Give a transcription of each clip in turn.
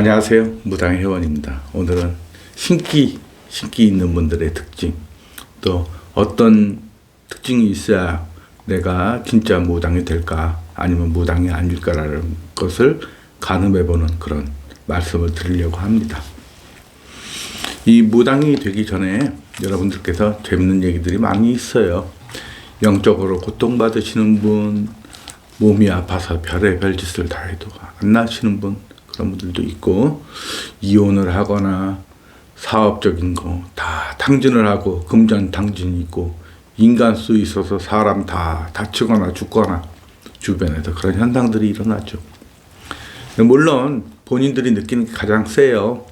안녕하세요. 무당 회원입니다. 오늘은 신기 있는 분들의 특징, 또 어떤 특징이 있어야 내가 진짜 무당이 될까 아니면 무당이 아닐까라는 것을 가늠해보는 그런 말씀을 드리려고 합니다. 이 무당이 되기 전에 여러분들께서 재밌는 얘기들이 많이 있어요. 영적으로 고통받으시는 분, 몸이 아파서 별의별 짓을 다 해도 안 나시는 분, 그런 분들도 있고, 이혼을 하거나 사업적인 거 다 탕진을 하고 금전탕진이 있고, 인간수 있어서 사람 다 다치거나 죽거나 주변에서 그런 현상들이 일어나죠. 물론 본인들이 느끼는 게 가장 세요.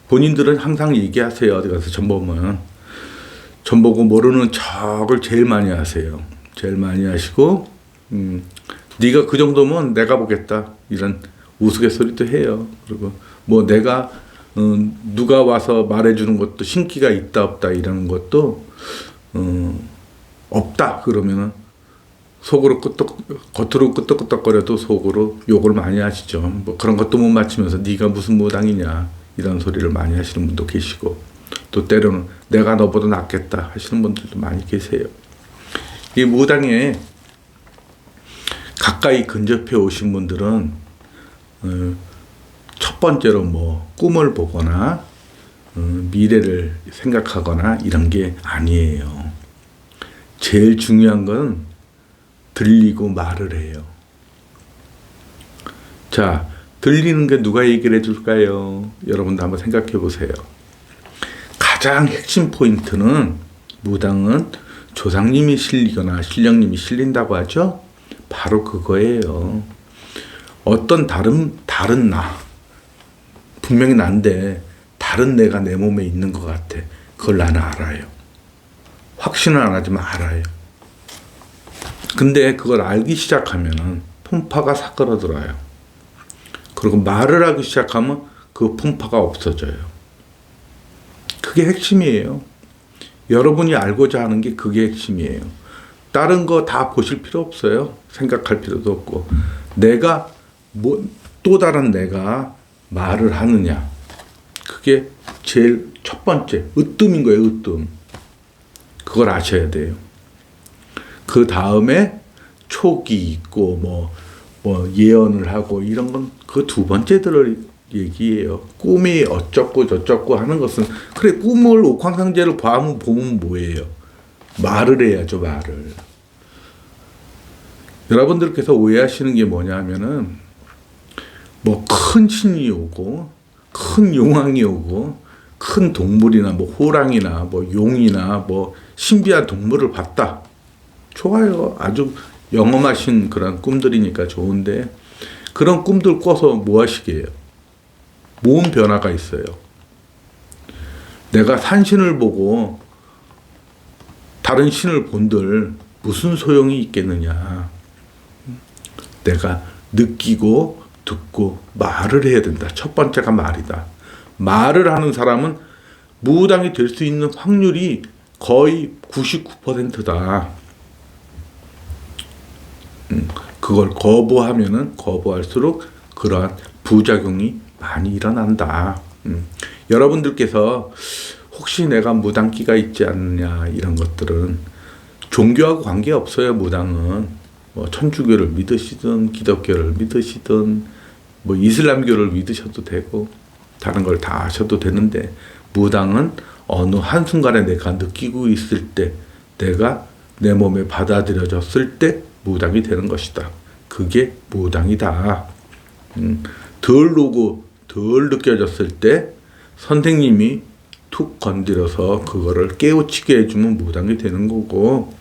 본인들은 항상 얘기하세요. 어디 가서 전 보면 전 보고 모르는 척을 제일 많이 하세요. 제일 많이 하시고 네가 그 정도면 내가 보겠다 이런 우스갯소리도 해요. 그리고 뭐 내가 누가 와서 말해주는 것도 신기가 있다 없다 이런 것도 없다 그러면은 속으로 겉으로 끄떡끄떡거려도 속으로 욕을 많이 하시죠. 뭐 그런 것도 못 맞추면서 네가 무슨 무당이냐 이런 소리를 많이 하시는 분도 계시고, 또 때로는 내가 너보다 낫겠다 하시는 분들도 많이 계세요. 이 무당에 가까이 근접해 오신 분들은 첫 번째로 뭐 꿈을 보거나 미래를 생각하거나 이런 게 아니에요. 제일 중요한 건 들리고 말을 해요. 자, 들리는 게 누가 얘기를 해줄까요? 여러분도 한번 생각해 보세요. 가장 핵심 포인트는 무당은 조상님이 실리거나 신령님이 실린다고 하죠. 바로 그거예요. 어떤 다른 나, 분명히 난데 다른 내가 내 몸에 있는 것 같아. 그걸 나는 알아요. 확신은 안 하지만 알아요. 근데 그걸 알기 시작하면은 풍파가 사그러들어요. 그리고 말을 하기 시작하면 그 풍파가 없어져요. 그게 핵심이에요. 여러분이 알고자 하는 게 그게 핵심이에요. 다른 거 다 보실 필요 없어요. 생각할 필요도 없고. 내가 또 다른 내가 말을 하느냐. 그게 제일 첫 번째 으뜸인 거예요. 으뜸. 그걸 아셔야 돼요. 그 다음에 촉이 있고 뭐 예언을 하고 이런 건 그 두 번째 들을 얘기예요. 꿈이 어쩌고 저쩌고 하는 것은 그래 꿈을 옥황상제를 보면 뭐예요? 말을 해야죠. 말을. 여러분들께서 오해하시는 게 뭐냐면은 뭐 큰 신이 오고 큰 용왕이 오고 큰 동물이나 뭐 호랑이나 뭐 용이나 뭐 신비한 동물을 봤다. 좋아요. 아주 영험하신 그런 꿈들이니까 좋은데 그런 꿈들 꿔서 뭐 하시게요? 뭔 변화가 있어요? 내가 산신을 보고 다른 신을 본들 무슨 소용이 있겠느냐. 내가 느끼고 듣고 말을 해야 된다. 첫 번째가 말이다. 말을 하는 사람은 무당이 될 수 있는 확률이 거의 99%다. 그걸 거부하면은 거부할수록 그러한 부작용이 많이 일어난다. 여러분들께서 혹시 내가 무당기가 있지 않느냐 이런 것들은 종교하고 관계없어요. 무당은 뭐 천주교를 믿으시든 기독교를 믿으시든 뭐 이슬람교를 믿으셔도 되고 다른 걸 다 하셔도 되는데, 무당은 어느 한순간에 내가 느끼고 있을 때 내가 내 몸에 받아들여졌을 때 무당이 되는 것이다. 그게 무당이다. 덜 오고 덜 느껴졌을 때 선생님이 툭 건드려서 그거를 깨우치게 해주면 무당이 되는 거고,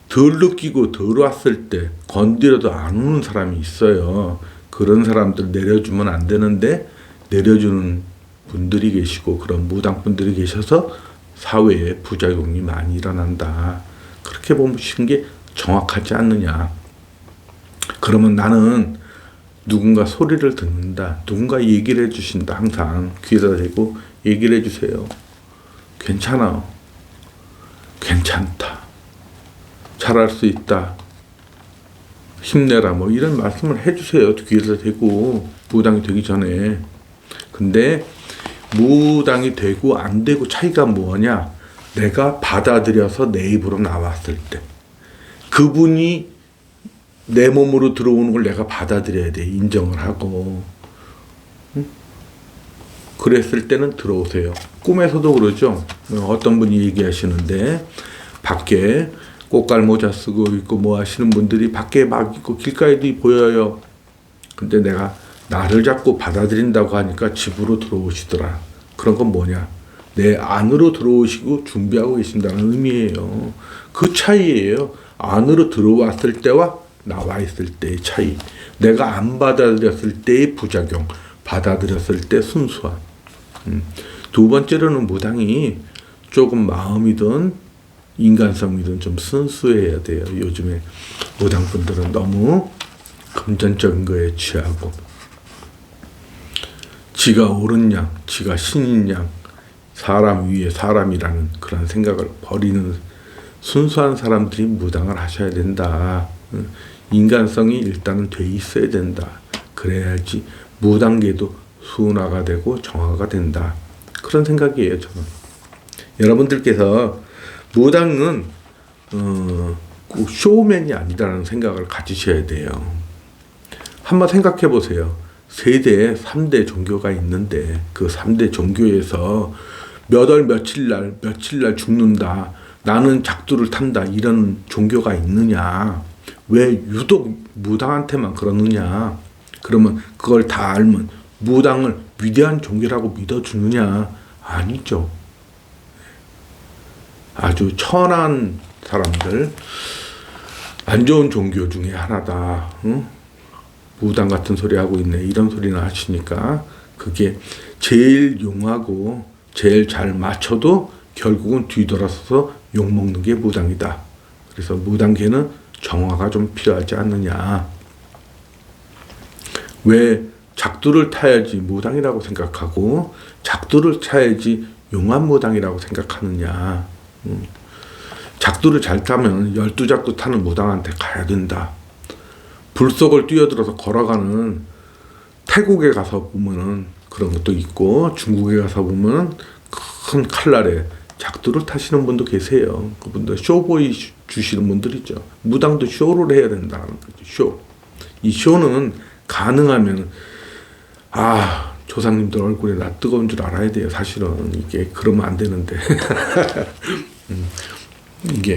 덜 느끼고 덜 왔을 때 건드려도 안 오는 사람이 있어요. 그런 사람들 내려주면 안 되는데 내려주는 분들이 계시고 그런 무당분들이 계셔서 사회에 부작용이 많이 일어난다. 그렇게 보시는 게 정확하지 않느냐. 그러면 나는 누군가 소리를 듣는다. 누군가 얘기를 해주신다. 항상 귀에다 대고 얘기를 해주세요. 괜찮아. 괜찮다. 잘할 수 있다. 힘내라. 뭐 이런 말씀을 해주세요. 귀에다 대고. 무당이 되기 전에. 근데 무당이 되고 안 되고 차이가 뭐냐? 내가 받아들여서 내 입으로 나왔을 때 그분이 내 몸으로 들어오는 걸 내가 받아들여야 돼. 인정을 하고. 그랬을 때는 들어오세요. 꿈에서도 그러죠. 어떤 분이 얘기하시는데 밖에 꽃갈 모자 쓰고 있고 뭐 하시는 분들이 밖에 막 있고 길가에도 보여요. 근데 내가 나를 자꾸 받아들인다고 하니까 집으로 들어오시더라. 그런 건 뭐냐? 내 안으로 들어오시고 준비하고 계신다는 의미예요. 그 차이예요. 안으로 들어왔을 때와 나와 있을 때의 차이. 내가 안 받아들였을 때의 부작용, 받아들였을 때 순수함. 두 번째로는 무당이 조금 마음이든 인간성이든 좀 순수해야 돼요. 요즘에 무당분들은 너무 금전적인 거에 취하고 지가 옳은 양, 지가 신인 양, 사람 위에 사람이라는 그런 생각을 버리는 순수한 사람들이 무당을 하셔야 된다. 인간성이 일단은 돼 있어야 된다. 그래야지 무당계도 순화가 되고 정화가 된다. 그런 생각이에요, 저는. 여러분들께서 무당은 꼭 쇼맨이 아니다라는 생각을 가지셔야 돼요. 한번 생각해 보세요. 세대, 3대 종교가 있는데 그 3대 종교에서 몇 월 며칠 날 죽는다. 나는 작두를 탄다. 이런 종교가 있느냐. 왜 유독 무당한테만 그러느냐. 그러면 그걸 다 알면 무당을 위대한 종교라고 믿어주느냐. 아니죠. 아주 천한 사람들, 안 좋은 종교 중에 하나다. 응? 무당 같은 소리 하고 있네. 이런 소리나 하시니까 그게 제일 용하고 제일 잘 맞춰도 결국은 뒤돌아서서 욕먹는 게 무당이다. 그래서 무당계는 정화가 좀 필요하지 않느냐. 왜 작두를 타야지 무당이라고 생각하고 작두를 타야지 용한 무당이라고 생각하느냐. 작두를 잘 타면 12작두 타는 무당한테 가야 된다. 불속을 뛰어들어서 걸어가는 태국에 가서 보면은 그런 것도 있고 중국에 가서 보면 큰 칼날에 작두를 타시는 분도 계세요. 그분들 쇼보이 주시는 분들이죠. 무당도 쇼를 해야 된다는 거죠. 쇼. 이 쇼는 가능하면 조상님들 얼굴에 나 뜨거운 줄 알아야 돼요. 사실은 이게 그러면 안 되는데 이게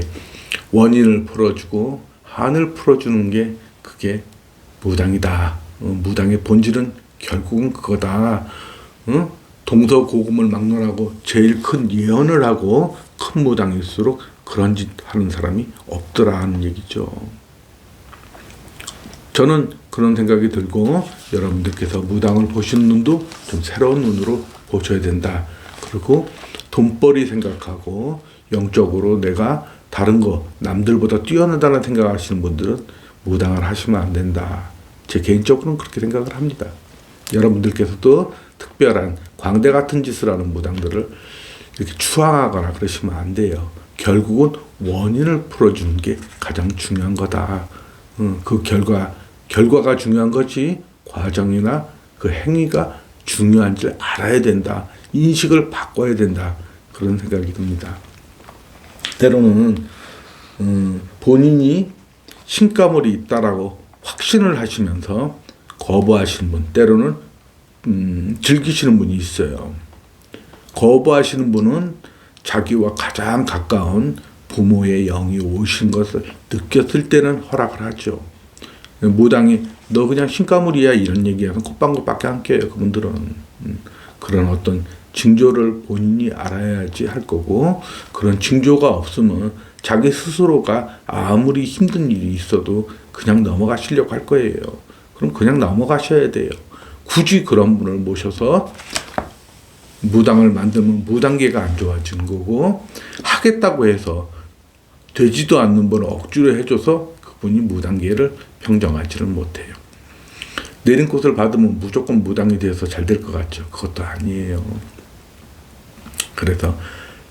원인을 풀어주고 한을 풀어주는 게 그게 무당이다. 무당의 본질은 결국은 그거다. 동서고금을 막론하고 제일 큰 예언을 하고 큰 무당일수록 그런 짓 하는 사람이 없더라 하는 얘기죠. 저는 그런 생각이 들고 여러분들께서 무당을 보시는 눈도 좀 새로운 눈으로 보셔야 된다. 그리고 돈벌이 생각하고 영적으로 내가 다른 거 남들보다 뛰어나다는 생각하시는 분들은 무당을 하시면 안 된다. 제 개인적으로는 그렇게 생각을 합니다. 여러분들께서도 특별한 광대 같은 짓을 하는 무당들을 이렇게 추앙하거나 그러시면 안 돼요. 결국은 원인을 풀어주는 게 가장 중요한 거다. 그 결과가 중요한 거지 과정이나 그 행위가 중요한지를 알아야 된다. 인식을 바꿔야 된다. 그런 생각이 듭니다. 때로는 본인이 신가물이 있다라고 확신을 하시면서 거부하시는 분, 때로는 즐기시는 분이 있어요. 거부하시는 분은 자기와 가장 가까운 부모의 영이 오신 것을 느꼈을 때는 허락을 하죠. 무당이 너 그냥 신가물이야 이런 얘기하면 콧방귀밖에 안 껴요. 그분들은 그런 어떤 징조를 본인이 알아야지 할 거고, 그런 징조가 없으면 자기 스스로가 아무리 힘든 일이 있어도 그냥 넘어가시려고 할 거예요. 그럼 그냥 넘어가셔야 돼요. 굳이 그런 분을 모셔서 무당을 만들면 무당계가 안 좋아지는 거고, 하겠다고 해서 되지도 않는 분을 억지로 해줘서 그분이 무당계를 평정하지를 못해요. 내린꽃을 받으면 무조건 무당이 돼서 잘 될 것 같죠. 그것도 아니에요. 그래서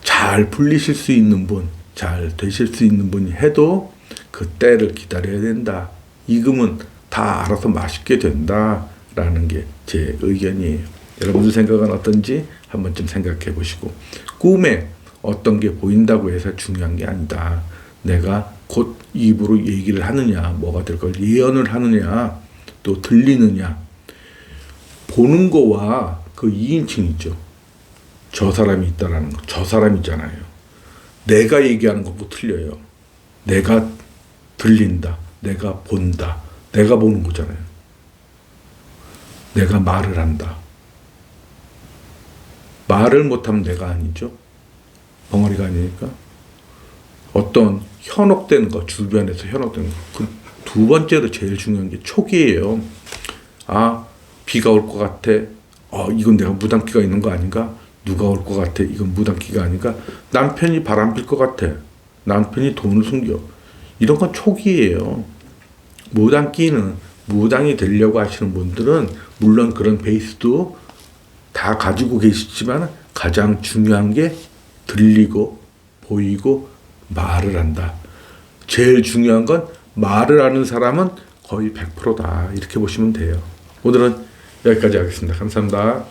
잘 풀리실 수 있는 분, 잘 되실 수 있는 분이 해도 그 때를 기다려야 된다. 익으면 다 알아서 맛있게 된다. 라는 게 제 의견이에요. 여러분들 생각은 어떤지 한 번쯤 생각해 보시고, 꿈에 어떤 게 보인다고 해서 중요한 게 아니다. 내가 곧 입으로 얘기를 하느냐, 뭐가 될 걸 예언을 하느냐, 또 들리느냐. 보는 거와 그 2인칭 있죠. 저 사람이 있다라는 거. 저 사람이잖아요. 내가 얘기하는 것도 틀려요. 내가 들린다. 내가 본다. 내가 보는 거잖아요. 내가 말을 한다. 말을 못하면 내가 아니죠. 벙어리가 아니니까. 어떤 현혹된 거, 주변에서 현혹된 거. 그 두 번째로 제일 중요한 게 촉이에요. 아, 비가 올 것 같아. 이건 내가 무당기가 있는 거 아닌가? 누가 올 것 같아. 이건 무당기가 아닌가? 남편이 바람 필 것 같아. 남편이 돈을 숨겨. 이런 건 촉이에요. 무당기는, 무당이 되려고 하시는 분들은 물론 그런 베이스도 다 가지고 계시지만 가장 중요한 게 들리고 보이고 말을 한다. 제일 중요한 건 말을 하는 사람은 거의 100%다. 이렇게 보시면 돼요. 오늘은 여기까지 하겠습니다. 감사합니다.